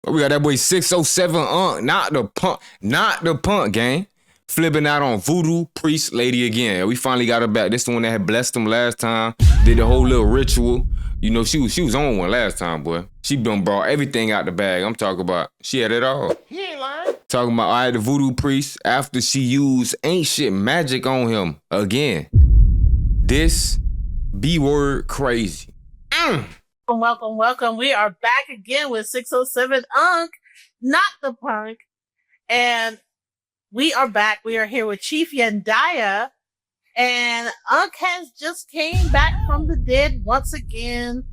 We got that boy 607 not the punk gang. Flipping out on Voodoo Priest Lady again. We finally got her back. This the one that had blessed him last time. Did the whole little ritual. You know, she was on one last time, boy. She done brought everything out the bag. I'm talking about, she had it all. He ain't lying. Talking about, all right, the Voodoo Priest, after she used ain't shit magic on him again. This B-word crazy. Welcome. We are back again with 607 not the punk. And we are back. We are here with Chief Yandaya. And has just came back from the dead once again.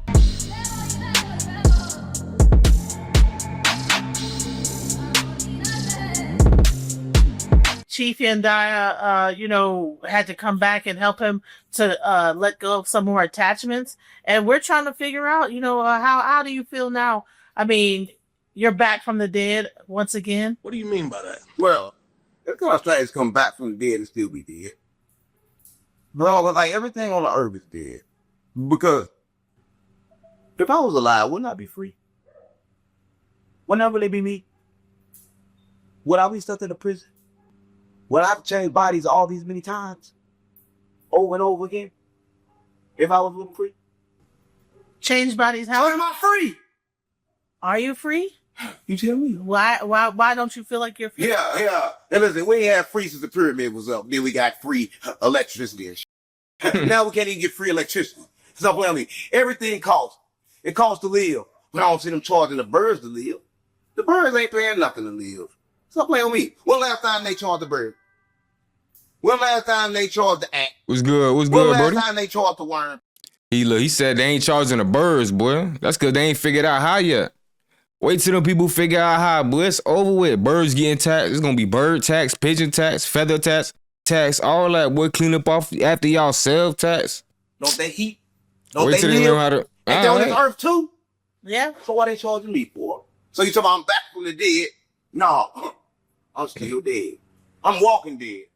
Chief Yandaya, had to come back and help him to let go of some more attachments. And we're trying to figure out, how do you feel now? I mean, you're back from the dead once again. What do you mean by that? Well, it's gonna try to come back from the dead and still be dead. Bro, like everything on the earth is dead. Because if I was alive, wouldn't I be free? Wouldn't that really be me? Would I be stuck in a prison? Would I have to change bodies all these many times? Over and over again? If I was living free? Change bodies? How am I free? Are you free? You tell me. Why don't you feel like you're free? Yeah. And listen, we ain't had free since the pyramid was up. Then we got free electricity and shit. Now we can't even get free electricity. Stop playing with me. Everything costs. It costs to live. But I don't see them charging the birds to live. The birds ain't paying nothing to live. Stop playing with me. When last time they charged the bird? When last time they charged the ant? What's good, when Brody? Last time they charged the worm? He said they ain't charging the birds, boy. That's because they ain't figured out how yet. Wait till them people figure out how, boy. It's over with. Birds getting taxed. It's gonna be bird tax, pigeon tax, feather tax, all that. Boy, clean up off after y'all self tax. Don't they eat? Don't Wait they till live? they know how to. Ain't they on this earth too? Yeah. So why they charging me for? So you talking about I'm back from the dead? No, I'm still dead. I'm walking dead,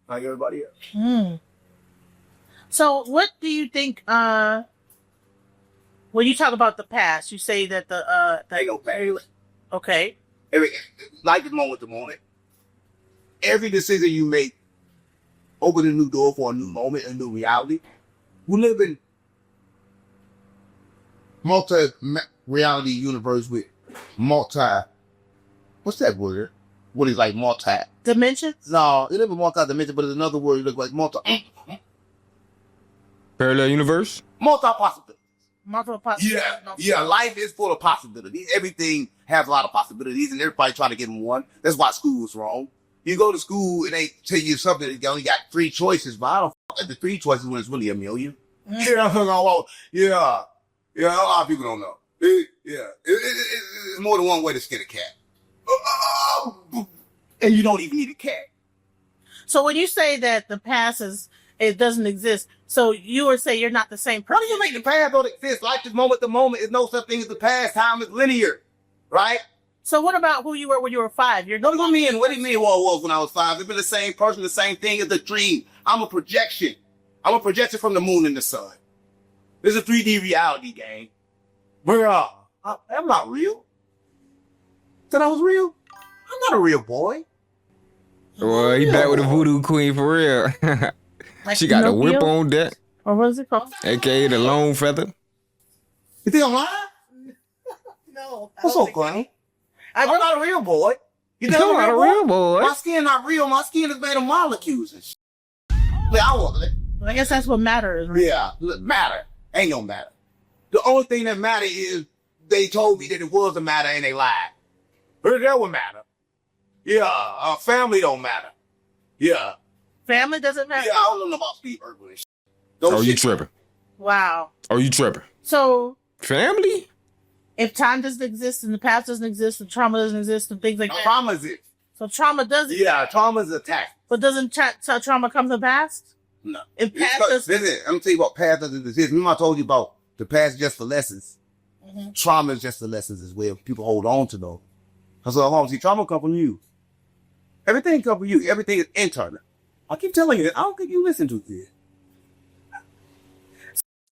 like everybody else. So what do you think? When you talk about the past, you say that Ain't no past. Okay. Like it's moment to moment. Every decision you make open a new door for a new moment, a new reality. We live in multi-reality universe with what's that word? What is like multi? Dimensions? No, it isn't multi-dimension, but it's another word that looks like Parallel universe? multi-possibilities. Multiple possibilities. Yeah, life is full of possibilities. Everything has a lot of possibilities, and everybody trying to get in one. That's why school is wrong. You go to school and they tell you something that you only got 3 choices, but I don't at the 3 choices when it's really a million. Yeah, a lot of people don't know. It's more than one way to skin a cat. And you don't even need a cat. So when you say that the past it doesn't exist, so you would say you're not the same person. How do you make the past don't exist? Life is moment to moment. Is no such thing as the past. Time is linear, right? So what about who you were when you were 5? What do you mean what I was when I was 5? It's been the same person, the same thing as the dream. I'm a projection. I'm a projection from the moon and the sun. This is a 3D reality game. Bro, I'm not real. Said I was real? I'm not a real boy. Well, he back with the voodoo queen for real. Like She got the whip Pinocchio? on deck, Or what is it called? aka the long feather. You think I'm lying? No. What's so funny? I'm not a real boy. You think Come I'm on, a real boy. My skin not real. My skin is made of molecules and shit. Like, I guess that's what matters, right? yeah, matter. Ain't no matter. The only thing that matter is they told me that it was a matter and they lied. But that would matter. Yeah, family don't matter. Yeah. Family doesn't matter? Yeah, I don't know about Steve Urkel and shit. Oh, you tripping? Wow. Oh, you tripping? So Family? if time doesn't exist and the past doesn't exist and trauma doesn't exist and things like that. Trauma is it. So trauma doesn't. Yeah, trauma is attack. But doesn't trauma come from the past? No. If past Listen, I'm gonna tell you about past doesn't exist. Remember I told you about the past just for lessons. Mm-hmm. Trauma is just for lessons as well. People hold on to those. So see, trauma come from you. Everything come from you. Everything is internal. I keep telling you, I don't think you listen to this.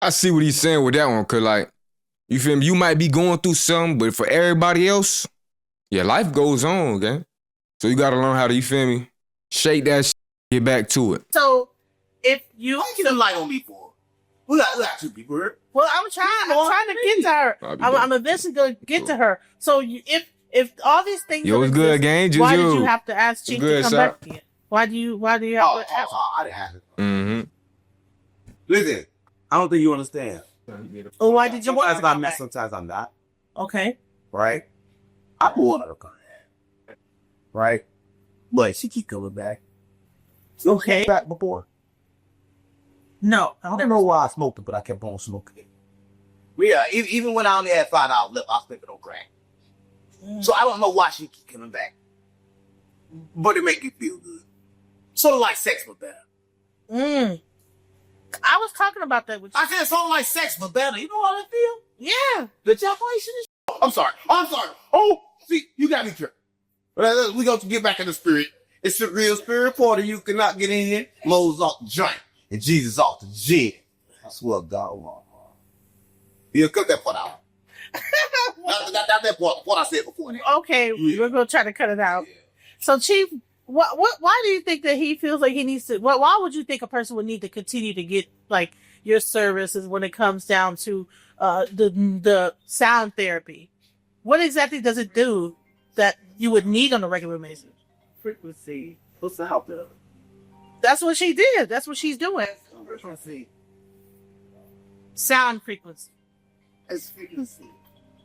I see what he's saying with that one, cause like, you feel me? You might be going through something, but for everybody else, Yeah, life goes on, gang. So you gotta learn how to, you feel me? Shake that shit, get back to it. So if you Why you get a light on me for? We got two people here. well, I'm trying to get to her. I'm eventually gonna get to her. So if all these things Yo, it's good, gang. why did you have to ask Chief to come shot. back again? Why do you have to ask? I didn't have it. Mm-hmm. Listen, I don't think you understand. Oh, why did you want Sometimes to I'm come mad, back? sometimes I'm not. Okay. Right? I wanted her to come back. Right? But she keep coming back. Okay. Back before. No. I don't know why I smoked it, but I kept on smoking it. Yeah, even when I only had $5 left, I was thinking on crack. So I don't know why she keep coming back. But it make you feel good. Sort of like sex, but better. I was talking about that with you. I said sort of like sex, but better. You know how I feel? Yeah. The ejaculation is I'm sorry. Oh, see, you got me tripped. But we got to get back in the spirit. It's the real spirit party. You cannot get in here. Moses off the joint and Jesus off the gin. That's what God wants. Yeah, cut that part out. not that part. What I said before. Okay, we're gonna try to cut it out. Yeah. So, Chief, why do you think that he feels like he needs to? Why would you think a person would need to continue to get like your services when it comes down to the sound therapy? What exactly does it do that you would need on a regular basis? Frequency. What's the help of? That's what she did. That's what she's doing. Frequency. Sound frequency. It's frequency.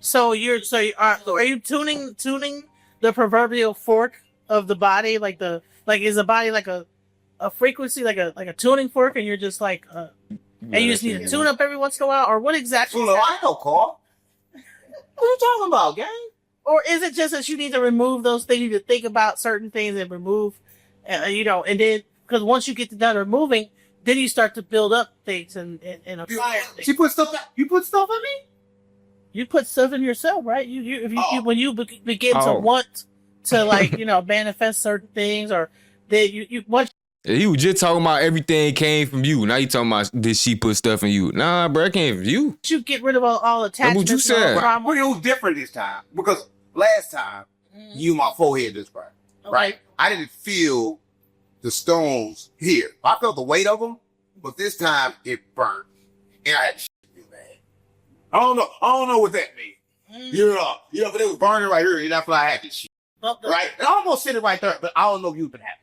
So are you tuning the proverbial fork of the body, is the body like a frequency, like a tuning fork, and you're just like and you just need to tune up every once in a while, or what exactly? I know, Carl. What are you talking about, gang? Or is it just that you need to remove those things, you need to think about certain things and remove, and then because once you get to done removing, then you start to build up things and apply things. You put stuff in me? You put stuff in yourself, right? When you begin to want to manifest certain things, or that you want. He was just talking about everything came from you. Now you talking about did she put stuff in you? Nah, bro, it came from you. You get rid of all attachments. That's what you said. Well, it was different this time because last time you my forehead this part, right? I didn't feel the stones here. I felt the weight of them, but this time it burned, and I had to feel bad. I don't know what that means. But it was burning right here, and that's why I had this shit. Right? And I almost said it right there, but I don't know if you've been happy.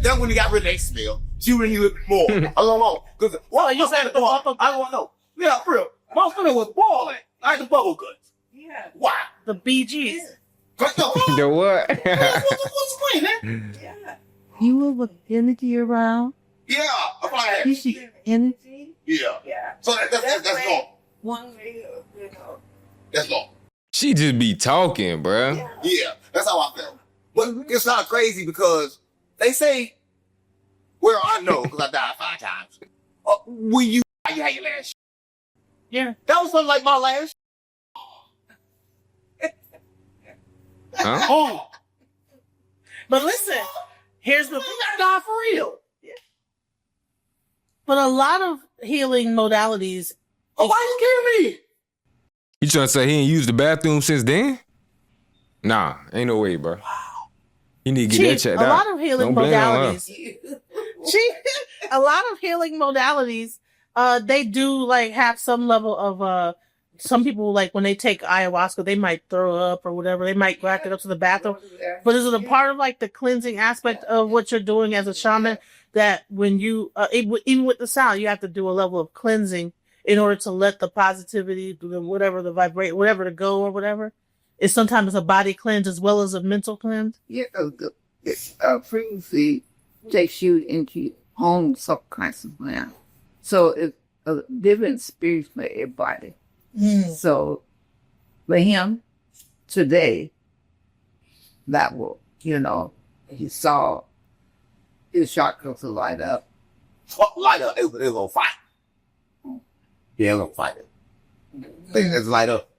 Then when you got rid of that smell, she really looked more. I don't know. Because you said it, I don't know. Yeah, for real. My stomach was boiling. I had the bubble guts. Yeah. Wow. The BGs. The what? What's the point, man? Yeah. You will with energy around. Yeah. That's what I had. You see energy. Yeah. Yeah. So that's gone. One way, That's gone. She just be talking, bruh. Yeah. That's how I felt. But it's not crazy because they say, well, I know because I died 5 times. When you had your last Yeah. that was something like my last Huh? Oh, But listen, here's the you gotta die for real. but a lot of healing modalities. Oh, why you kidding me? You trying to say he ain't used the bathroom since then? Nah, ain't no way, bro. You need to get that Chief, checked a out. lot of healing Don't blame it on her. modalities. Chief, a lot of healing modalities, they do like have some level of some people like when they take ayahuasca, they might throw up or whatever. They might back it up to the bathroom. But is it a part of like the cleansing aspect of what you're doing as a shaman that when you even with the sound, you have to do a level of cleansing in order to let the positivity, whatever the vibrate, whatever to go or whatever? It's sometimes a body cleanse as well as a mental cleanse. Yeah, frequency takes you into home subconscious mind. So it's a different spirit for everybody. So for him today, that will, he saw his chakras light up. Light up. It was gonna fight. Yeah, it was gonna fight it. It's light up.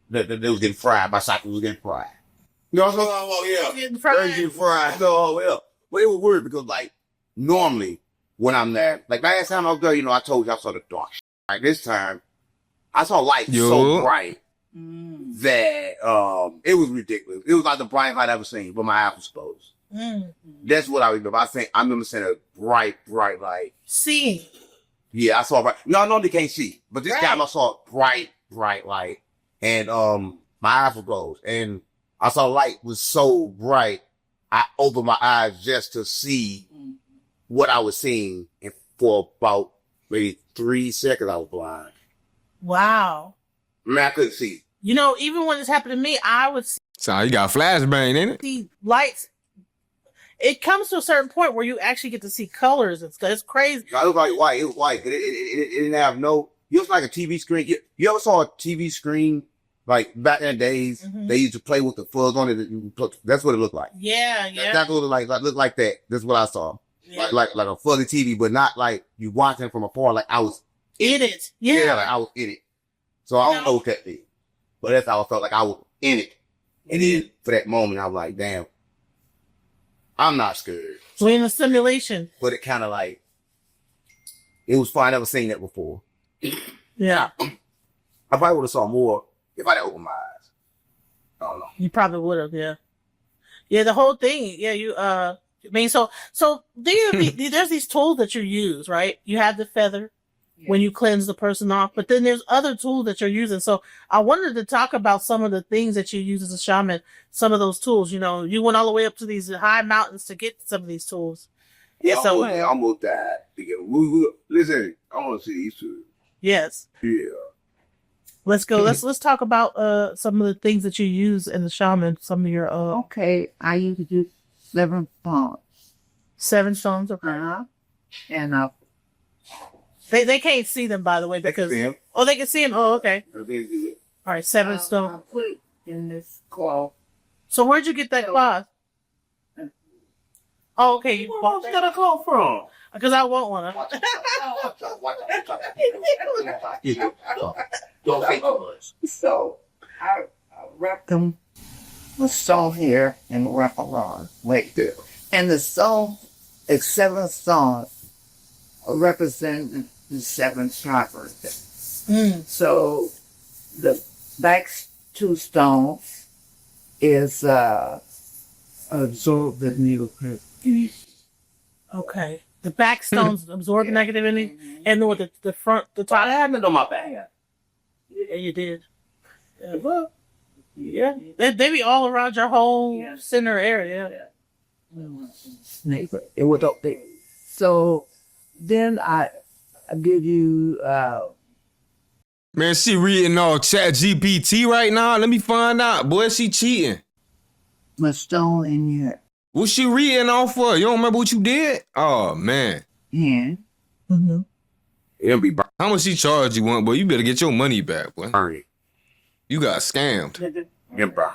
They was getting fried. My chakras was getting fried. You know what I'm saying? Yeah. Getting fried. They was getting fried. So, yeah. But it was weird because, like, normally when I'm there, like last time I was there, I told you I saw the dark shit. Like this time, I saw light so bright that it was ridiculous. It was like the brightest light I ever seen, but my eyes was closed. That's what I remember. I remember seeing a bright light. Seeing. Yeah, I saw bright. No, they can't see. But this Right. time I saw a bright light. And my eyes were closed. And I saw light was so bright, I opened my eyes just to see what I was seeing. And for about maybe 3 seconds, I was blind. Wow. I mean, I couldn't see. You know, even when this happened to me, I would So you got flashbang, ain't it? see lights. It comes to a certain point where you actually get to see colors and stuff. It's crazy. I looked like white. It was white. It didn't have no. It was like a TV screen. You ever saw a TV screen like back in the days? They used to play with the fuzz on it. That's what it looked like. Yeah. That's what it looked like that. That's what I saw. Yeah. Like a fuzzy TV, but not like you watching from afar. Like I was In it. Yeah. like I was in it. So I don't know what that is, but that's how I felt like I was in it. And then for that moment, I was like, damn, I'm not scared. So in a simulation. But it kind of like, it was fun. I never seen that before. Yeah. I probably would have saw more if I had opened my eyes. I don't know. You probably would have, yeah. Yeah, the whole thing. Yeah, I mean, so there's these tools that you use, right? You have the feather when you cleanse the person off, but then there's other tools that you're using. So I wanted to talk about some of the things that you use as a shaman, some of those tools. You know, you went all the way up to these high mountains to get some of these tools. Yeah, so I almost died. Listen, I want to see these two. yes. Yeah. Let's go. Let's talk about some of the things that you use in the shaman, some of your Okay, I used to do 7 fonts. 7 stones. Okay. And They can't see them, by the way, because see 'em. oh, they can see them. Oh, okay. They do it. All right, 7 I stones. put it in this cloth. So where'd you get that cloth? Oh, okay. You Where's bought that that come from? because I want one. Watch out. Don't take much. So I wrap them with stone here and wrap around. Wait there. And the stone is 7 stones representing the 7 chakras. So the back 2 stones is absorb the negative. Okay. The back stones absorb negative energy, and then with the front, the top. I had it on my back. Yeah, you did. Yeah, well, yeah. They be all around your whole center area. It was up there. So then I give you Man, she reading all Chat GPT right now. Let me find out. Boy, she cheating. my stone in your What she reading off for? You don't remember what you did? Oh, man. hand. It'll be How much she charge you want, boy? You better get your money back, boy. burning. You got scammed. Yeah, bro.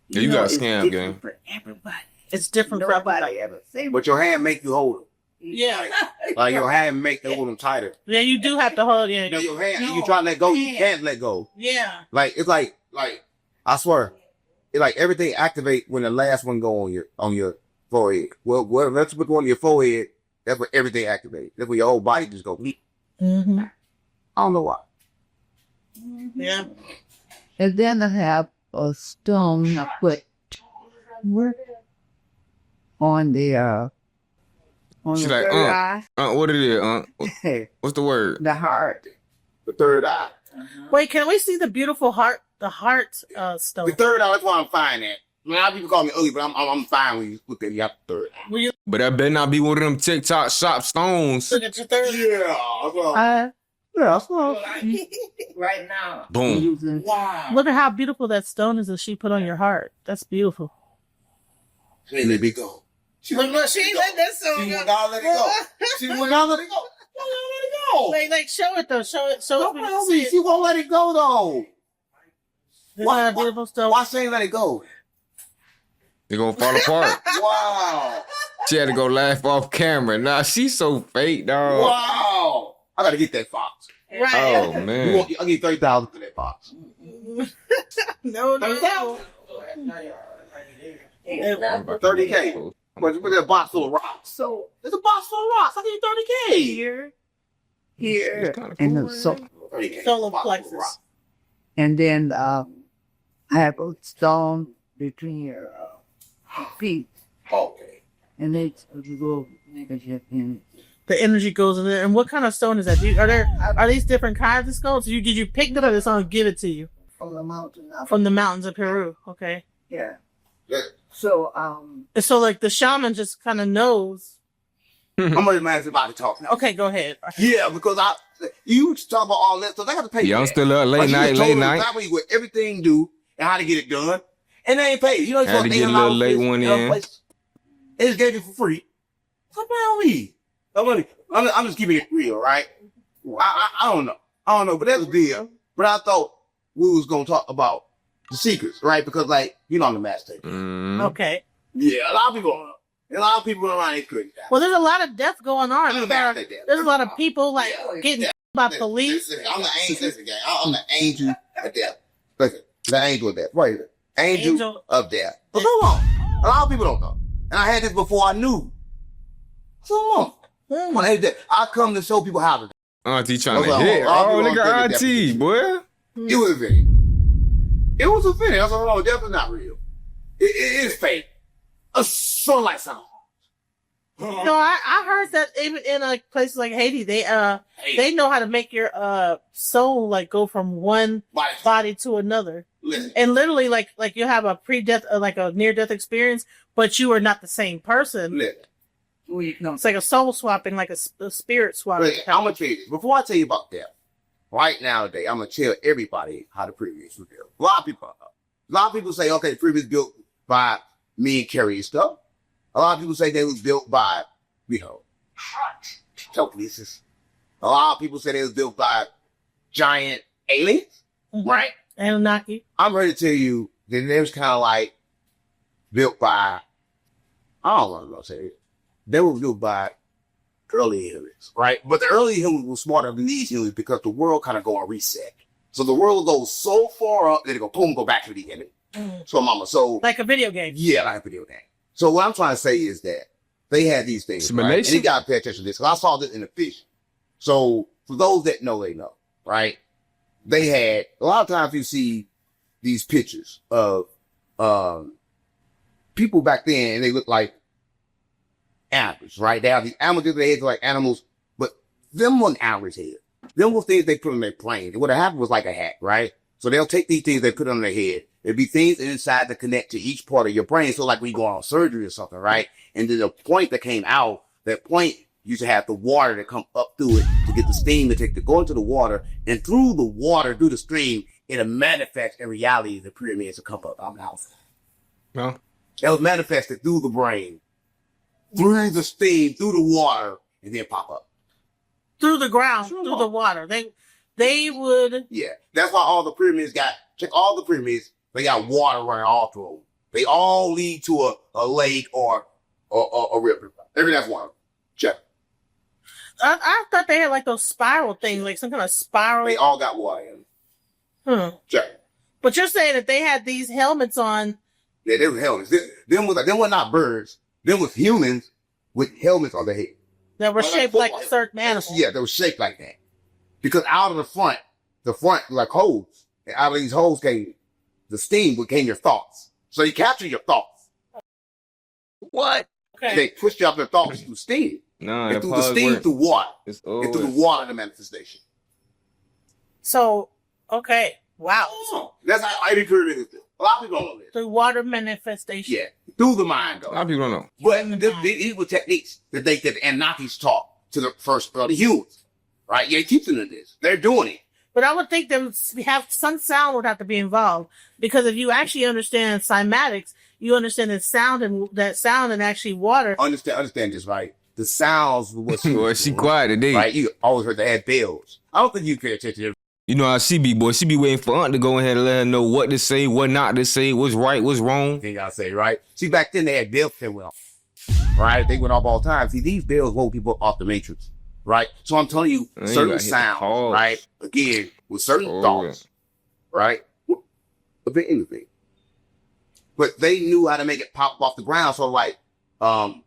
Yeah, you got scammed, gang. For everybody. It's different for everybody. Nobody ever say But your hand make you hold them. Yeah. Like your hand make you hold them tighter. Yeah, you do have to hold. Yeah. Your hand, you try to let go, you can't let go. Yeah. Like it's like I swear, it like everything activate when the last one go on your forehead. Well, let's put one on your forehead. That's where everything activates. That's where your whole body just go. Mm-hmm. I don't know why. Yeah. And then I have a stone I put on the She like, third eye. what it is, What's the word? The heart. The third eye. Wait, can we see the beautiful heart? The heart stone. The third eye. That's why I'm fine at. A lot of people call me ugly, but I'm fine when you look at you have the third eye. Will you But that better not be one of them TikTok shop stones. look at your third? Yeah. Well, Right now. Boom. Using Look at how beautiful that stone is that she put on your heart. That's beautiful. She ain't let me go. Look, she ain't let that She stone would not let it go. She would not let it go. She won't let it go. Like, show it though. Show it. Show Don't it. tell me. She won't let it go though. This is a beautiful stone. Why she ain't let it go? They gonna fall apart. Wow. She had to go laugh off camera. Nah, she's so fake, dog. Wow. I gotta get that fox. Right. Oh, You man. want, I'll give you $30 for that fox. No. 30K. But with that box full of rocks. so There's a box full of rocks. I'll give you $30K. here, It's kinda and cool, the so 30K. Solar Box full of plexus. rocks. And then I have a stone between your feet, Okay. and they go make a shift in it. The energy goes in there. And what kind of stone is that? Are these different kinds of stones? Did you pick them or did someone give it to you? From the mountain up. From the mountains of Peru. Okay. Yeah. Yeah. So, And so like the shaman just kind of knows. I'm gonna manage about to talk now. Okay, go ahead. Yeah, because you talk about all that stuff. They got to pay. Yeah, for I'm that. still up late Like, you night, was late told night. exactly what everything do and how to get it done, and they ain't paid. You know, Had to get a little late one in. They just gave it for free. What about me? I'm just keeping it real, right? I don't know. I don't know, but that's the deal. But I thought we was gonna talk about the secrets, right? Because like I'm the master. Okay. Yeah, a lot of people don't know. And a lot of people around here couldn't. Well, there's a lot of death going on. I'm the master of death. There's a lot of people like getting by police. Listen, I'm the angel. Listen, gang. I'm the angel of death. Listen, the angel of death. Right. Angel of death. But come on. A lot of people don't know. And I had this before I knew. Come on. I come to show people how to do. Auntie trying to Hold on, hit. hold on. Oh, I'll be look on at David Auntie, boy. It was a video. It was a video. That's all. Death is not real. It is fake. A sunlight sound. No, I heard that even in a place like Haiti, they know how to make your soul like go from one body to another. Listen. And literally like you have a pre-death like a near-death experience, but you are not the same person. Listen. It's like a soul swapping, like a spirit swapping. Listen, I'm gonna tell you before I tell you about death. Right now, today, I'm gonna tell everybody how the previous was built. A lot of people say, okay, the previous built by me and Carrie and stuff. A lot of people say they was built by, telekinesis. A lot of people say they was built by giant aliens, right? Anunnaki. I'm ready to tell you that they was kind of like built by, I don't know what I'm gonna say. They were built by early humans, right? But the early humans were smarter than these humans because the world kind of go on reset. So the world goes so far up that it go boom, go back to the beginning. So Like a video game. Yeah, like a video game. So what I'm trying to say is that they had these things, right? And you got to pay attention to this. 'Cause I saw this in the fish. So for those that know, they know, right? They had, a lot of times you see these pictures of people back then and they look like animals, right? They have these animals, their heads like animals, but them weren't animals' head. Them were things they put on their plane. And what happened was like a hat, right? So they'll take these things they put on their head. There'd be things inside that connect to each part of your brain. So like when you go on surgery or something, right? And then the point that came out, that point used to have the water that come up through it to get the steam to go into the water. And through the water, through the stream, it'll manifest in reality the pyramids will come up out of the house. No. It was manifested through the brain, through the steam, through the water, and then pop up. Through the ground, through the water. They would. Yeah. That's why all the pyramids check all the pyramids, they got water running all through them. They all lead to a lake or a river. Every last one. Check. I thought they had like those spiral things, like some kind of spiral. They all got water in them. Check. But you're saying that they had these helmets on. Yeah, they were helmets. Them were not birds. Them was humans with helmets on their head. That were shaped like certain animals. Yeah, they were shaped like that. Because out of the front like holes, and out of these holes came the steam, became your thoughts. So you capture your thoughts. What? Okay. They pushed out their thoughts through steam. No, and through the steam, through water. It's and through the water, the manifestation. So, okay. Wow. That's how Ivy Pyramid is built. A lot of people don't know this. Through water manifestation. Yeah. Through the mind, though. A lot of people don't know. But these were techniques that the Anunnakis taught to the first early humans. Right? Yeah, teaching them this. They're doing it. But I would think some sound would have to be involved, because if you actually understand cymatics, you understand that sound and actually water. Understand this, right? The sounds was Boy, she quiet today. Right? You always heard they had bells. I don't think you pay attention to it. You know how she be, boy. She be waiting for Aunt to go ahead and let her know what to say, what not to say, what's right, what's wrong. Thing I say, right? See, back then they had bells that went off. Right? They went off all the time. See, these bells woke people off the matrix. Right? So I'm telling you, certain sounds, right? Again, with certain thoughts, right? A bit anything. But they knew how to make it pop off the ground. So like, I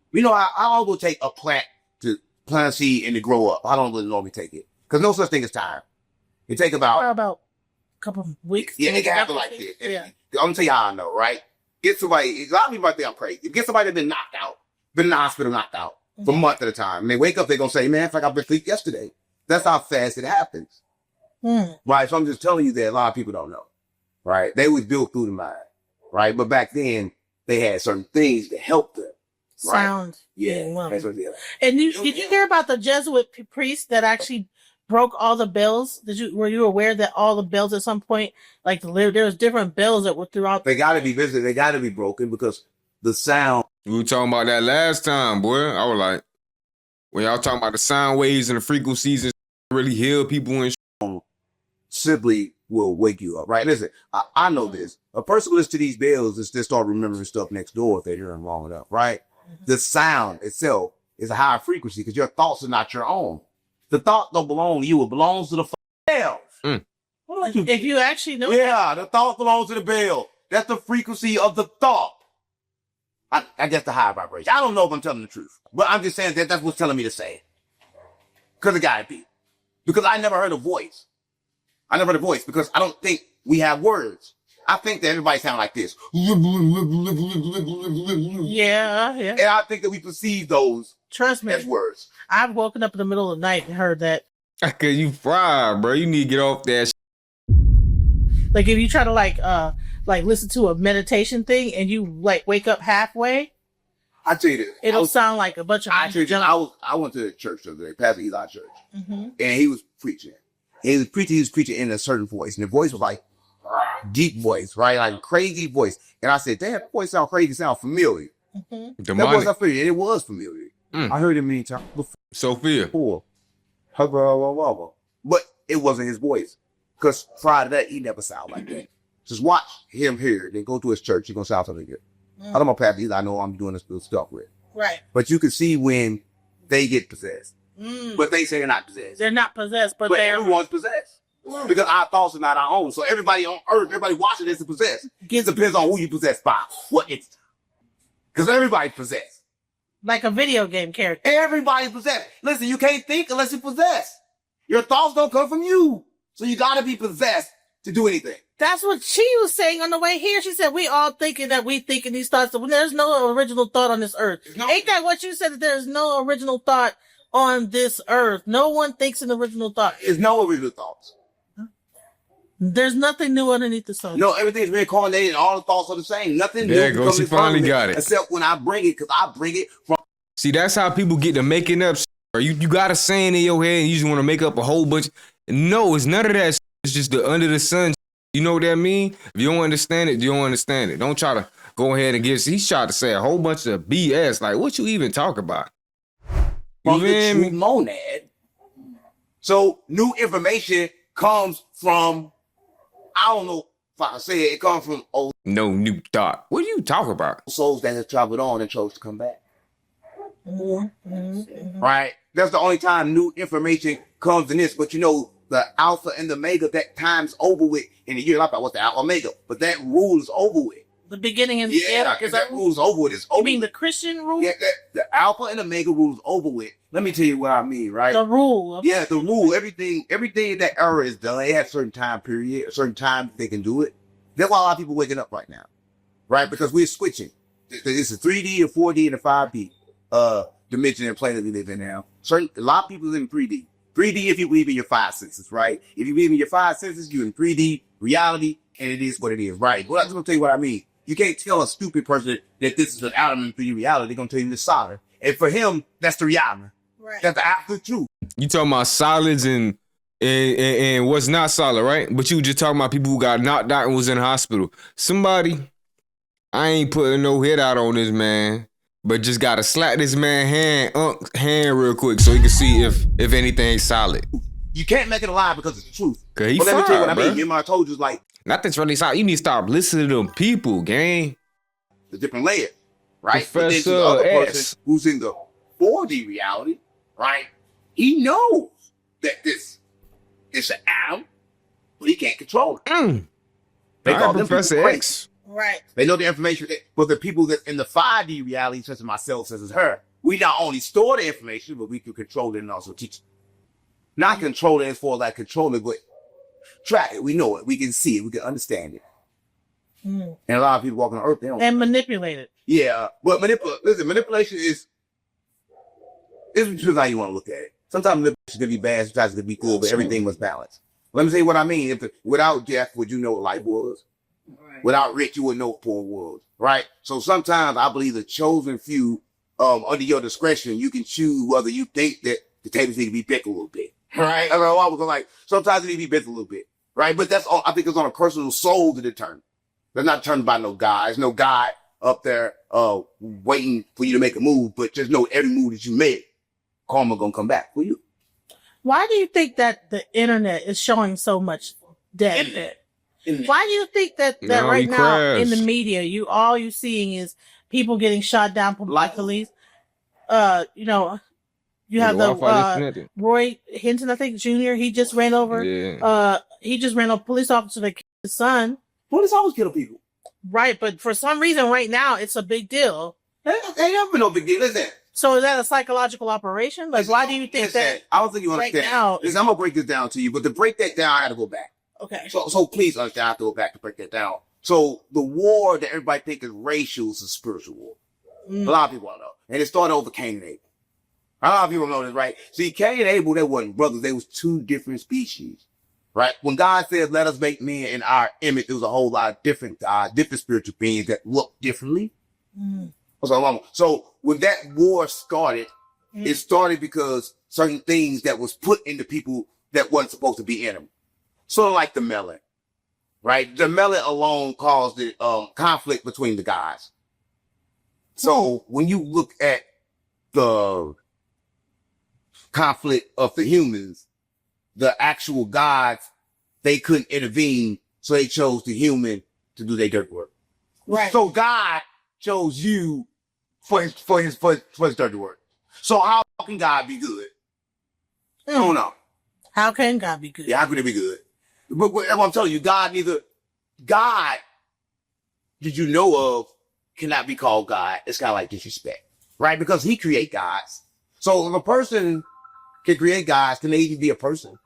always take a plant a seed and to grow up. I don't really normally take it. Because no such thing as time. It take about couple of weeks. Yeah, it can happen like this. Yeah. I'm gonna tell you how I know, right? Get somebody, a lot of people might think I'm crazy. Get somebody that's been knocked out, been in the hospital knocked out for months at a time. And they wake up, they're gonna say, man, it's like I've been asleep yesterday. That's how fast it happens. Right? So I'm just telling you that a lot of people don't know. Right? They was built through the mind. Right? But back then, they had certain things to help them. Right? Sound. Yeah. That's what they are. And did you hear about the Jesuit priest that actually broke all the bells? Were you aware that all the bells at some point, like there was different bells that were throughout? They got to be visited. They got to be broken because the sound. We were talking about that last time, boy. I was like, when y'all talking about the sound waves and the frequencies and really heal people and simply will wake you up, right? Listen, I know this. A person who listens to these bells is just start remembering stuff next door if they're hearing long enough, right? The sound itself is a higher frequency because your thoughts are not your own. The thought don't belong to you. It belongs to the bells. If you actually know. Yeah, the thought belongs to the bell. That's the frequency of the thought. I guess the higher vibration. I don't know if I'm telling the truth, but I'm just saying that's what's telling me to say it. Because it gotta be. Because I never heard a voice. I never heard a voice because I don't think we have words. I think that everybody sound like this. Yeah. And I think that we perceive those Trust me. as words. I've woken up in the middle of the night and heard that. cause you fried, bro. You need to get off that. Like if you try to like listen to a meditation thing and you like wake up halfway, I tell you this. it'll sound like a bunch of. I went to the church the other day, Pastor Eli Church, and he was preaching. He was preaching in a certain voice, and the voice was like deep voice, right? Like crazy voice. And I said, damn, that voice sound crazy, sound familiar. That voice I familiar. It was familiar. I heard it many times before. But it wasn't his voice. Because prior to that, he never sounded like that. Just watch him here, then go to his church, he's gonna sound something good. I don't know Pastor Eli, I know I'm doing this little stuff with. Right. But you can see when they get possessed. But they say they're not possessed. They're not possessed, but everyone's possessed. Because our thoughts are not our own. So everybody on earth, everybody watching this is possessed. It depends on who you possessed by. What it's. Because everybody's possessed. Like a video game character. Everybody's possessed. Listen, you can't think unless you're possessed. Your thoughts don't come from you. So you gotta be possessed to do anything. That's what she was saying on the way here. She said, we all thinking that we thinking these thoughts. There's no original thought on this earth. Ain't that what you said? That there's no original thought on this earth. No one thinks an original thought. There's no original thoughts. There's nothing new underneath the sun. No, everything's reincarnated and all the thoughts are the same. Nothing new. There you go. She finally got it. Except when I bring it, because I bring it from. See, that's how people get to making up. You got a saying in your head and you just want to make up a whole bunch. No, it's none of that. It's just the under the sun. You know what that mean? If you don't understand it, you don't understand it. Don't try to go ahead and give. He's trying to say a whole bunch of BS. Like, what you even talk about? From the true monad. So new information comes from, I don't know if I say it comes from old. No new thought. What do you talk about? Souls that have traveled on and chose to come back. Right? That's the only time new information comes in this. But you know, the alpha and the omega, that time's over with. In the year, like what's the alpha omega? But that rule is over with. The beginning and the end. Because that rule's over with. It's over. You mean the Christian rule? Yeah, the alpha and omega rule is over with. Let me tell you what I mean, right? The rule. Yeah, the rule. Everything in that era is done. They have a certain time period, a certain time they can do it. That's why a lot of people waking up right now, right? Because we're switching. It's a 3D, a 4D, and a 5D dimension and planet we live in now. A lot of people live in 3D. 3D if you believe in your five senses, right? If you believe in your five senses, you're in 3D reality, and it is what it is, right? But I'm going to tell you what I mean. You can't tell a stupid person that this is an atom in 3D reality. They're going to tell you this solid. And for him, that's the reality. Right. That's the absolute truth. You talking about solids and what's not solid, right? But you just talking about people who got knocked out and was in the hospital. Somebody, I ain't putting no hit out on this man, but just gotta slap this man hand real quick so he can see if anything's solid. You can't make it a lie because it's the truth. Cause he but let me tell you what I bro. mean. Remember I told you, it's like not that's really solid. You need to stop listening to them people, gang. the different layer, right? Professor But then to the other S. person who's in the 4D reality, right? He knows that this is an atom, but he can't control it. They call them Professor people X. Right. They know the information, but the people that in the 5D reality, such as myself, such as her, we not only store the information, but we can control it and also teach it. Not control it as far as like control it, but track it. We know it. We can see it. We can understand it. Mm. And a lot of people walking on earth, they don't. And manipulate it. Yeah, but manipulation is how you want to look at it. Sometimes manipulation can be bad, sometimes it can be cool, but everything must balance. Let me say what I mean. Without death, would you know what life was? Right. Without rich, you wouldn't know what poor was. Right? So sometimes I believe the chosen few, under your discretion, you can choose whether you think that the tables need to be bent a little bit. Right? I was like, sometimes it need to be bent a little bit. Right? But that's all, I think it's on a personal soul to determine. They're not determined by no God. There's no God up there, waiting for you to make a move, but just know every move that you make, karma gonna come back for you. Why do you think that the internet is showing so much dead? Why do you think that right now in the media, all you seeing is people getting shot down by police? You know, you have the Roy Hinton, I think Jr. He just ran over. Yeah. He just ran over a police officer that killed his son. Police always kill people. Right, but for some reason right now it's a big deal. Ain't never been no big deal. Listen. So is that a psychological operation? Like, why do you think that? I don't think you understand. Right now, listen, I'm gonna break this down to you, but to break that down, I gotta go back. Okay. So please understand, I have to go back to break that down. So the war that everybody thinks is racial is a spiritual war. A lot of people don't know. And it started over Cain and Abel. A lot of people know this, right? See, Cain and Abel, they wasn't brothers. They was two different species. Right? When God said, let us make men in our image, there was a whole lot of different spiritual beings that looked differently. So when that war started, it started because certain things that was put into people that wasn't supposed to be in them. Sort of like the melon, right? The melon alone caused the conflict between the gods. So when you look at the conflict of the humans, the actual gods, they couldn't intervene, so they chose the human to do their dirty work. Right. So God chose you for his dirty work. So how can God be good? I don't know. How can God be good? Yeah, how can it be good? But I'm telling you, God, did you know of, cannot be called God. It's kind of like disrespect, right? Because he create gods. So if a person can create gods, can they even be a person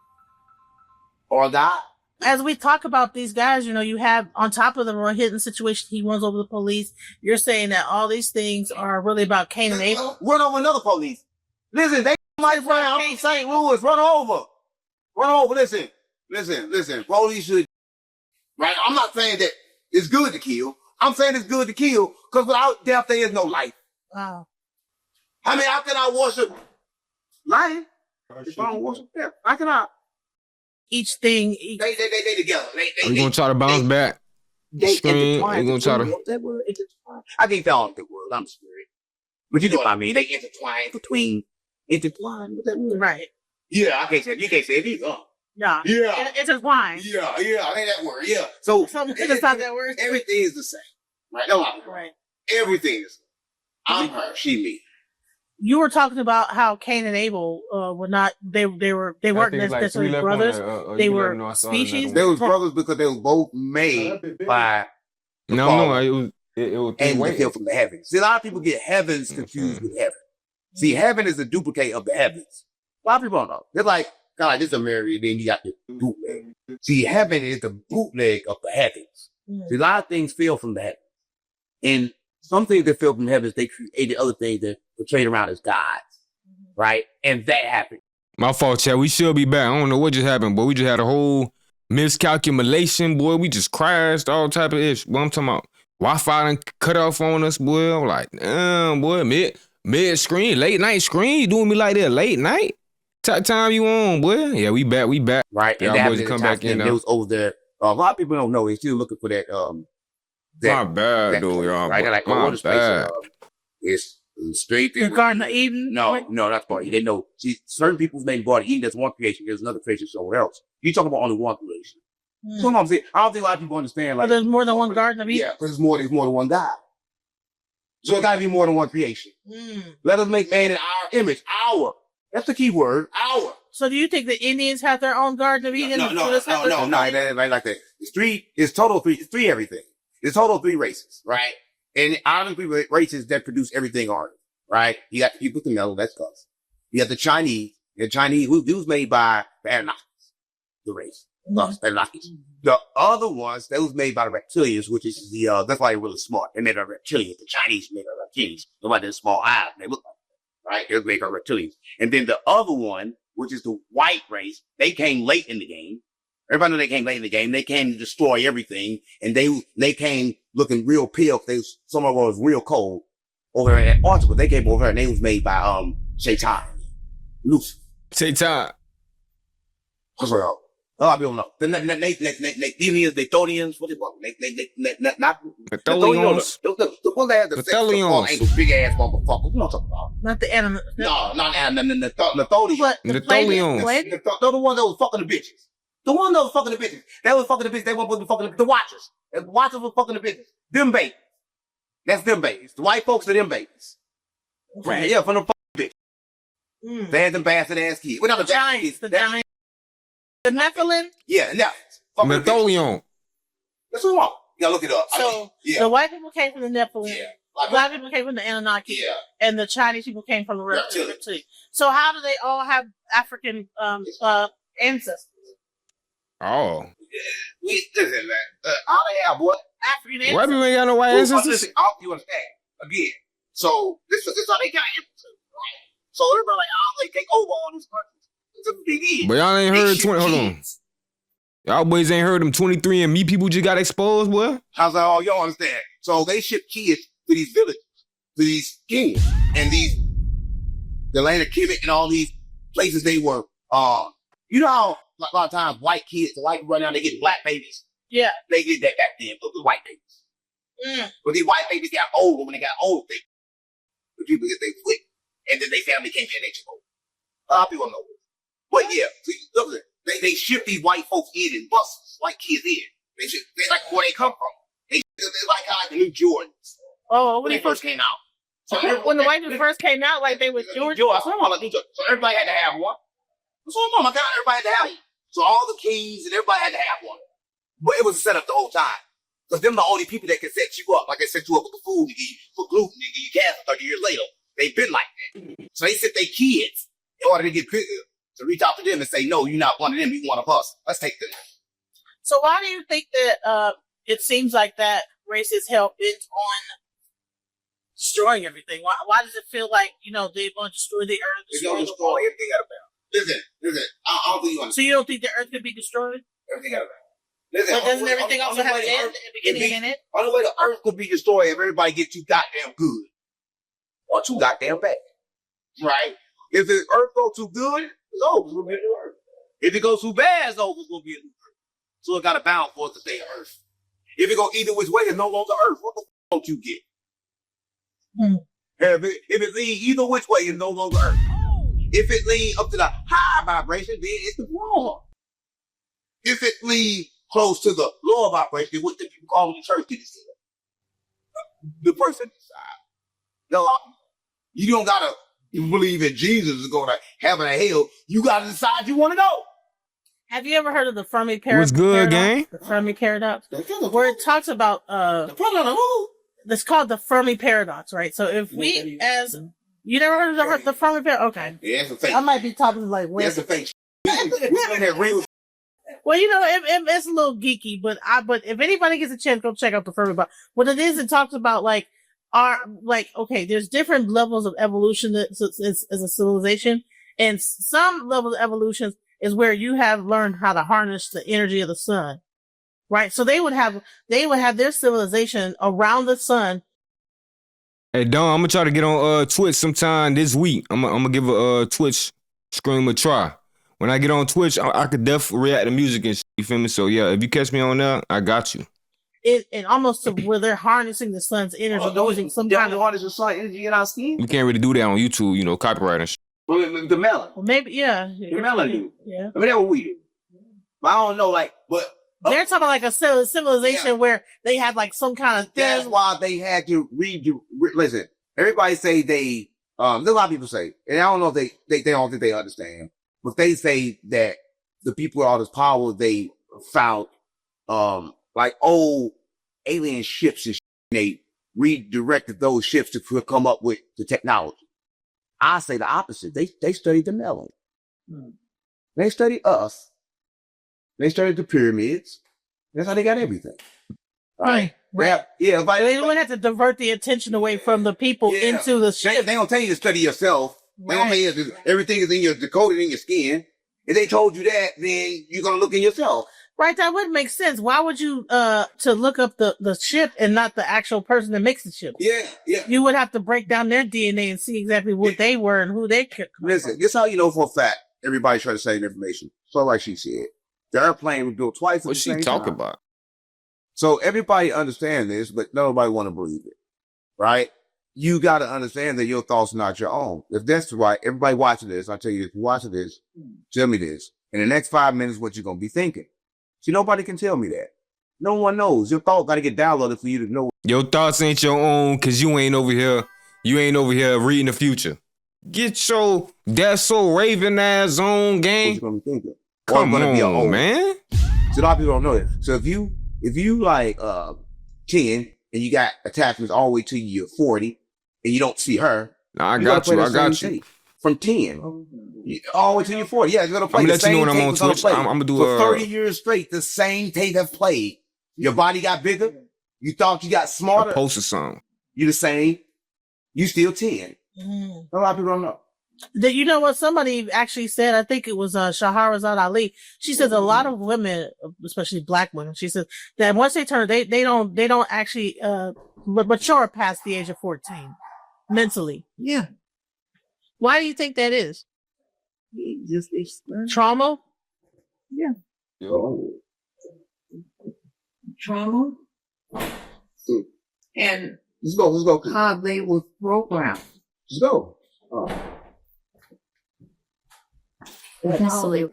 or a god? As we talk about these guys, you have on top of the Roy Hinton situation, he runs over the police. You're saying that all these things are really about Cain and Abel? Run over another police. Listen, they might run out in St. Louis. Run over. Listen. Police should, right? I'm not saying that it's good to kill. I'm saying it's good to kill because without death, there is no life. Wow. I mean, how can I worship life if I don't worship death? How can I? Each thing. They together. We're going to try to bounce back. They We're going to try to. That word, intertwine. I can't tell the word. I'm sorry. But you know what I mean. They intertwine with that word. Right. Yeah, I can't say it. You can't say it either. Yeah. Intertwine. Yeah, I ain't that word. Yeah. So it's not that word. Everything is the same. Right? No, right. Everything is the same. I'm her, she me. You were talking about how Cain and Abel were not they weren't necessarily brothers. They were species. They was brothers because they were both made by it was and they fell from the heavens. See, a lot of people get heavens confused with heaven. See, heaven is a duplicate of the heavens. A lot of people don't know. They're like, kind of like this is America, then you got the bootleg. See, heaven is the bootleg of the heavens. See, a lot of things fell from the heavens. And some things that fell from the heavens, they created other things that were traded around as gods. Right? And that happened. My fault, Chad. We should be back. I don't know what just happened, but we just had a whole miscalculation, boy. We just crashed, all type of ish. What I'm talking about, Wi-Fi done cut off on us, boy. I'm like, damn, boy, mid screen, late night screen. You doing me like that late night? Time you on, boy? Yeah, we back. Right. And y'all boys come back in now. It was over there. A lot of people don't know. They're still looking for that. My bad, though, y'all. Right? They're like, my what bad. It's straight The Garden of Eden? No, that's part. They know. See, certain people's name Garden of Eden, that's one creation. There's another creation somewhere else. You talking about only one creation. So I'm saying, I don't think a lot of people understand. Like, there's more than one Garden of Eden? Yeah, because there's more than one God. So it got to be more than one creation. Let us make man in our image. Our. That's the key word. Our. So do you think the Indians have their own Garden of Eden? No, like that. It's total three. It's three everything. It's total three races, right? And out of the three races that produce everything on it, right? You got the people with the mellow, that's us. You got the Chinese. The Chinese, who was made by the Anunnakis, the race. No, they're not. The other ones, they was made by the reptilians, which is that's why they're really smart. They made a reptilian. The Chinese made a reptilians. Nobody had small eyes. They look like that, right? They was made by reptilians. And then the other one, which is the white race, they came late in the game. Everybody knew they came late in the game. They came to destroy everything. And they came looking real pale. Some of them was real cold over there at Antarctica. They came over there and they was made by, Shaitan. Lucifer. Shaitan. That's what else. A lot of people know. They Tholians, what they call them? Not Tholians. The one that had the Tholians. ankles, big ass motherfuckers. You know what I'm talking about? Not the animal. No, not the Tholians. What? The Palladians? Tholians. They're the one that was fucking the bitches. The one that was fucking the bitches. They was fucking the bitches. They weren't fucking the Watchers. The Watchers were fucking the bitches. Them babies. That's them babies. The white folks are them babies. Right, yeah, from the fucking bitches. They had them bastard ass kids. What other Giants? The Giants. The Nephilim? Yeah, and The Tholian. That's what I want. You gotta look it up. So, yeah. the white people came from the Nephilim. Yeah. The black people came from the Anunnaki. Yeah. And the Chinese people came from the Reptilian. reptilian. So how do they all have African ancestors? Oh. Listen, man. All they have, boy. African ancestors. Why people ain't got no white ancestors? Listen, you understand. Again. So, this is how they got ancestors, right? So, everybody like, they take over all these countries. But y'all ain't heard 20. Hold on. Y'all boys ain't heard them 23 and me people just got exposed, boy. How's that all y'all understand? So they ship kids to these villages, to these kings, and the land of Kemet and all these places they were, you know how like, a lot of times white kids, the white run down, they get black babies. Yeah. They did that back then, but with white babies. But these white babies got older. When they got old, the people get they flick, and then their family came here and they took over. A lot of people know. But yeah, look at it. They ship these white folks in buses, white kids in. They like where they come from. They like how the new Jordans. Oh, When they first came out. So when the white people first came out, like they was George. So everybody had to have one. So everybody had to have one. So all the kings and everybody had to have one. But it was set up the whole time. Because them the only people that can set you up. Like they set you up with the food, for gluten, and give you cancer 30 years later. They've been like that. So they set their kids in order to get to reach out to them and say, no, you're not one of them, you're one of us. Let's take them. So why do you think that it seems like that race is hell bent on destroying everything? Why does it feel like, they want to destroy the earth? They're going to destroy everything out of it. Listen. I don't think you understand. So you don't think the earth could be destroyed? Everything out of it. Listen, But doesn't everything also have an end, a beginning and an end? Only way the earth could be destroyed if everybody gets too goddamn good. Or too goddamn bad. Right? If the earth goes too good, it's over. It's going to be a new earth. If it goes too bad, it's over. It's going to be a new earth. So it got a balance for us to stay on earth. If it go either which way, it's no longer earth. What the f*** don't you get? If it leads either which way, it's no longer earth. If it leads up to the high vibration, then it's the wrong. If it leads close to the lower vibration, what the people call the church to decide. The person decide. No, you don't gotta believe in Jesus is going to heaven or hell. You gotta decide you want to go. Have you ever heard of the Fermi paradox? What's good, gang? The Fermi paradox, where it talks about it's called the Fermi paradox, right? So if we, as you never heard of the Fermi paradox, okay? Yeah, that's a fake. I might be talking like That's a fake. Well, it's a little geeky, but if anybody gets a chance, go check out the Fermi paradox. What it is, it talks about there's different levels of evolution as a civilization, and some levels of evolution is where you have learned how to harness the energy of the sun, right? So they would have their civilization around the sun. Hey, Don, I'm gonna try to get on Twitch sometime this week. I'm gonna give a Twitch stream a try. When I get on Twitch, I could definitely react to music and shit, you feel me? So yeah, if you catch me on there, I got you. And almost to where they're harnessing the sun's energy, using some kind of harness the sun energy in our skin. You can't really do that on YouTube, copyright and shit. The melon. Well, maybe, yeah. The melon. Yeah. I mean, that was weird. But I don't know, but they're talking like a civilization where they had like some kind of thing. That's why they had to listen. Everybody say there's a lot of people say, and I don't know if they don't think they understand, but they say that the people with all this power, they found, like old alien ships and shit, they redirected those ships to come up with the technology. I say the opposite. They studied the melon. They studied us. They started the pyramids. That's how they got everything. Right. Yeah. Like, They don't have to divert the attention away from the people into the They ship. don't tell you to study yourself. They don't tell you everything is in your decoded in your skin. If they told you that, then you're gonna look in yourself. Right, that would make sense. Why would you to look up the ship and not the actual person that makes the ship? Yeah. You would have to break down their DNA and see exactly what they were and who they could. Listen, this how you know for a fact everybody's trying to say information. So like she said, the airplane was built twice. What's she talking about? So everybody understand this, but nobody want to believe it, right? You got to understand that your thoughts are not your own. If that's right, everybody watching this, I tell you, if you're watching this, tell me this. In the next 5 minutes, what you're going to be thinking. See, nobody can tell me that. No one knows. Your thoughts got to get downloaded for you to know. Your thoughts ain't your own because you ain't over here reading the future. Get your That's So Raven ass on, What gang. you're going to be thinking. Come Or gonna be your on, own. man. So a lot of people don't know that. So if you like 10 and you got attachments all the way to you're 40 and you don't see her, Nah, I you gotta got play you. that I got same you. tape from 10 all the way to you're 40. Yeah, you're gonna play I'm the gonna let you same know when I'm tape on was gonna Twitch. play. I'm gonna do for 30 years straight. The same tape have played. Your body got bigger. You thought you got a smarter. post or something. You the same. You still 10. Mm. A lot of people don't know. You know what? Somebody actually said, I think it was Shahrazad Ali. She says a lot of women, especially black women, she says that once they turn, they don't actually mature past the age of 14 mentally. Yeah. Why do you think that is? Just explain. Trauma? Yeah. Oh. Trauma. And Let's go. how they were programmed. Let's go. How they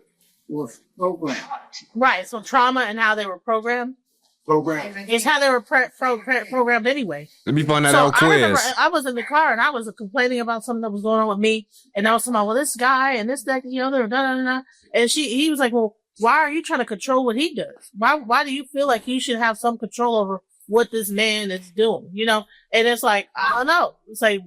was programmed. Right. So trauma and how they were programmed Program. is how they were programmed anyway. Let me find that So out I remember quiz. I was in the car and I was complaining about something that was going on with me, and I was talking about, well, this guy and this, that, and the other, and he was like, well, why are you trying to control what he does? Why do you feel like you should have some control over what this man is doing? You know, and it's like, I don't know. It's like,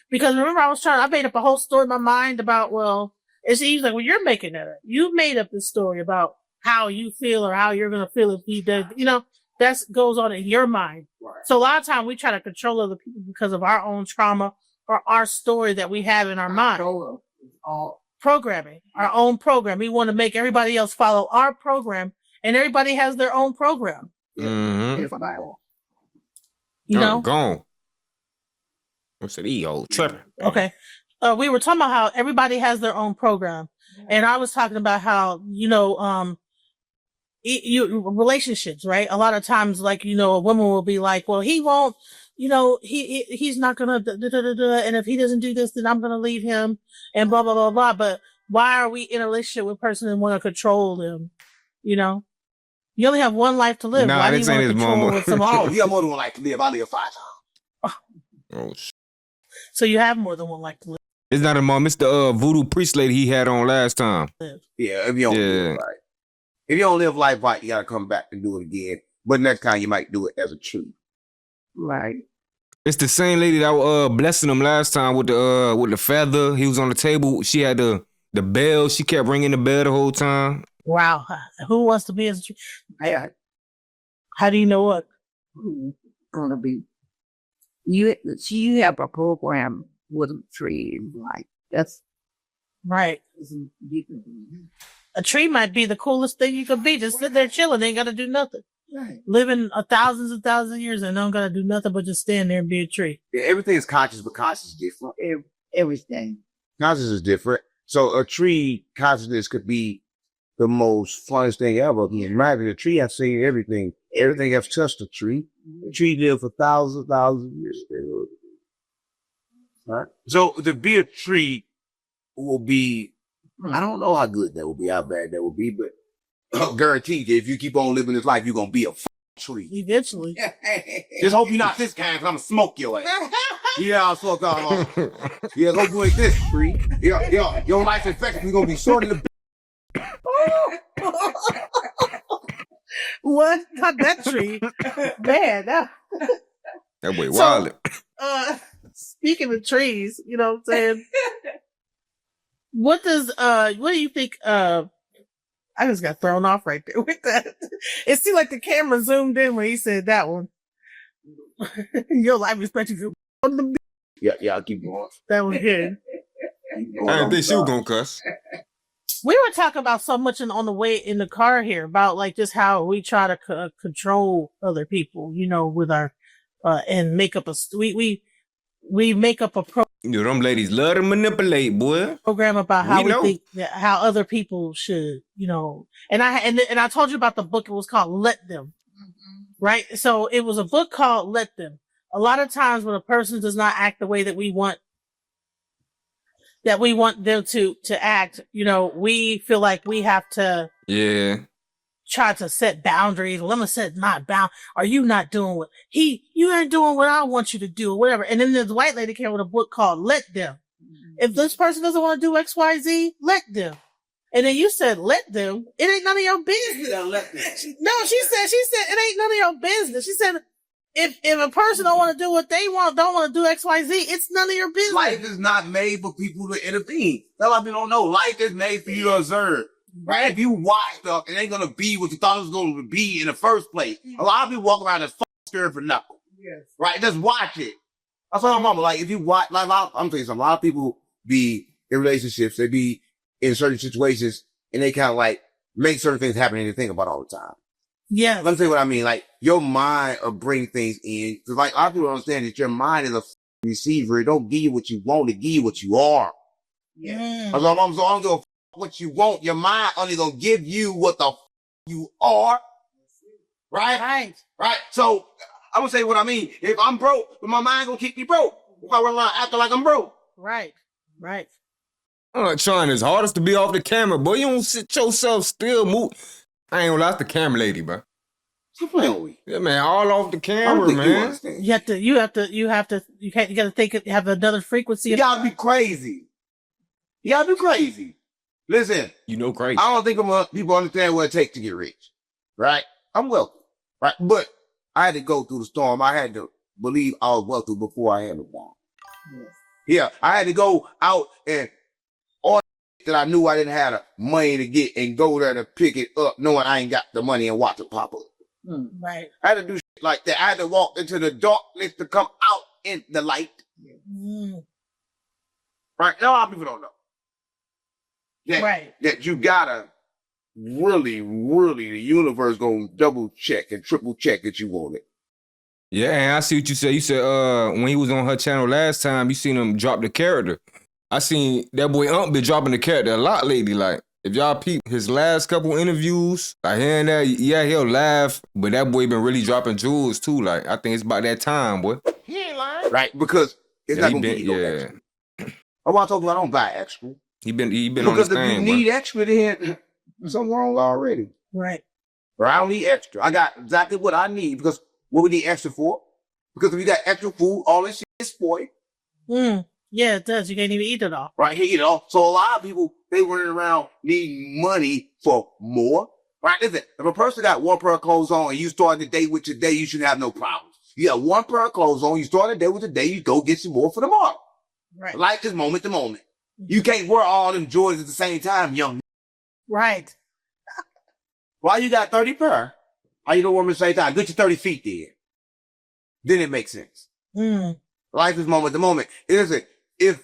because remember I made up a whole story in my mind about, well, he's like, well, you're making that up. You made up this story about how you feel or how you're gonna feel if he does. You know, that goes on in your mind. Right. So a lot of times we try to control other people because of our own trauma or our story that we have in our mind. All Programming, our own program. We want to make everybody else follow our program, and everybody has their own program. Mm-hmm. You know? Gone. I said, he old tripping. Okay. We were talking about how everybody has their own program, and I was talking about how, relationships, right? A lot of times, like, a woman will be like, well, he won't, he's not gonna, and if he doesn't do this, then I'm gonna leave him, and blah, blah, blah, blah. But why are we in a relationship with a person and want to control them? You only have one life to live. Nah, Why do you this want ain't to his control mama. with someone else? You got more than one life to live. I live 5 times. Oh, shit. So you have more than one life to live. It's not a mom. It's the voodoo priest lady he had on last time. Yeah, if you don't live right. If you don't live life right, you gotta come back and do it again. But next time you might do it as a tree. right. It's the same lady that blessing him last time with the feather. He was on the table. She had the bell. She kept ringing the bell the whole time. Wow. Who wants to be as a tree? How do you know what? Who's gonna be you have a program with a tree, like that's Right. A tree might be the coolest thing you could be. Just sit there chilling, ain't gotta do nothing. right. Living thousands and thousands of years and don't gotta do nothing but just stand there and be a tree. Yeah, everything is conscious, but conscious is different. Everything. Conscious is different. So a tree consciousness could be the most funnest thing ever. Imagine a tree has seen everything. Everything has touched a tree. The tree lived for thousands of years. Right? So to be a tree will be, I don't know how good that will be, how bad that will be, but I'll guarantee you, if you keep on living this life, you're going to be a tree. Eventually. Just hope you're not this kind, because I'm going to smoke your ass. Yeah, I'll smoke on. Yeah, hope you ain't this tree. Yeah, your life expectancy going to be short in the What? Not that tree. Man, That boy So- wild. speaking of trees, you know what I'm saying? What do you think, I just got thrown off right there with that. It seemed like the camera zoomed in when he said that one. Your life expectancy on the Yeah, I'll keep going. that was good. I didn't think she was gonna cuss. We were talking about so much on the way in the car here about like just how we try to control other people, you know, with our and make up we make up a You know, them ladies love to manipulate, boy. program about how We know. think that, how other people should, you know. And I told you about the book. It was called Let Them, right? So it was a book called Let Them. A lot of times when a person does not act the way that we want them to act, you know, we feel like we have to try to set boundaries. Well, I'm gonna set my bound. Are you not doing what you ain't doing what I want you to do or whatever? And then this white lady came with a book called Let Them. If this person doesn't want to do X, Y, Z, let them. And then you said, let them. It ain't none of your business. No, she said, it ain't none of your business. She said, if a person don't want to do what they want, don't want to do X, Y, Z, it's none of your business. Life is not made for people to intervene. That's why people don't know. Life is made for you to observe. Right? If you watch stuff, it ain't gonna be what you thought it was gonna be in the first place. A lot of people walk around and scared for nothing. Yes. Right? Just watch it. That's what I'm talking about. Like, if you watch, like, I'm telling you something, a lot of people be in relationships, they be in certain situations, and they kind of like make certain things happen and they think about all the time. Yeah. Let me tell you what I mean. Like, your mind will bring things in. Cause like, a lot of people don't understand that your mind is a receiver. It don't give you what you want, it give you what you are. Yeah. So I don't give a what you want. Your mind only gonna give you what the you are. Right? Right. So, I'm gonna say what I mean. If I'm broke, my mind gonna keep me broke. If I run around acting like I'm broke. Right. I'm not trying his hardest to be off the camera, boy. You don't sit yourself still, move. I ain't gonna lie, the camera lady, bro. What's playing with Yeah, man, all off the camera, man. You gotta think, have another frequency. You gotta be crazy. Listen. You know crazy. I don't think people understand what it takes to get rich. Right? I'm wealthy. Right? But I had to go through the storm. I had to believe I was wealthy before I had a bomb. Yeah, I had to go out and all that I knew I didn't have the money to get and go there to pick it up knowing I ain't got the money and watch it pop up. Right. I had to do shit like that. I had to walk into the darkness to come out in the light. Right? A lot of people don't know. That you gotta really, the universe gonna double check and triple check that you want it. Yeah, and I see what you said. You said when he was on her channel last time, you seen him drop the character. I seen that boy been dropping the character a lot lately. Like, if y'all peep his last couple interviews, like here and there, yeah, he'll laugh, but that boy been really dropping jewels too. Like, I think it's about that time, boy. He ain't lying. Right, because it's not gonna be no extra. That's why I told you I don't buy extra. He been because on this if thing, you need extra, then something wrong already. Right. Or I don't need extra. I got exactly what I need because what we need extra for? Because if you got extra food, all this shit is spoiled. Yeah, it does. You can't even eat it all. Right, you know. So a lot of people, they running around needing money for more. Right, listen, if a person got one pair of clothes on and you starting the day with your day, you shouldn't have no problems. You got one pair of clothes on, you start the day with the day, you go get some more for tomorrow. Right. Life is moment to moment. You can't wear all them Jordans at the same time, young. Right. Why you got 30 pair? How you don't wear them at the same time? Get your 30 feet there. Then it makes sense. Life is moment to moment. Listen, if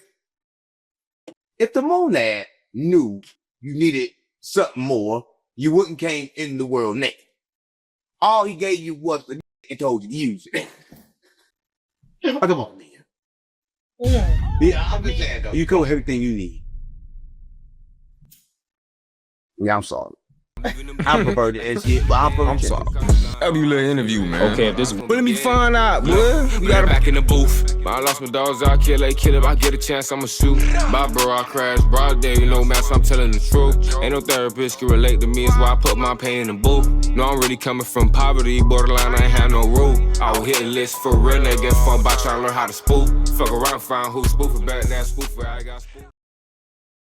the monad knew you needed something more, you wouldn't came in the world naked. All he gave you was the and told you to use it. Oh, come on, man. Yeah, I'm just saying though. You come with everything you need. Yeah, I'm sorry. I prefer the shit, but I'm sorry. That'll be a little interview, man. Okay, if this. But let me find out, boy. We got back in the booth. I lost my dogs, I kill. If I get a chance, I'ma shoot. My bro, I crash. Broad day, you know, man, so I'm telling the truth. Ain't no therapist can relate to me, it's why I put my pain in the booth. No, I'm really coming from poverty, borderline, I ain't have no rule. I will hit a list for real, they get fun by trying to learn how to spoof. Fuck around, find who spoofing back, that spoof where I got spoof.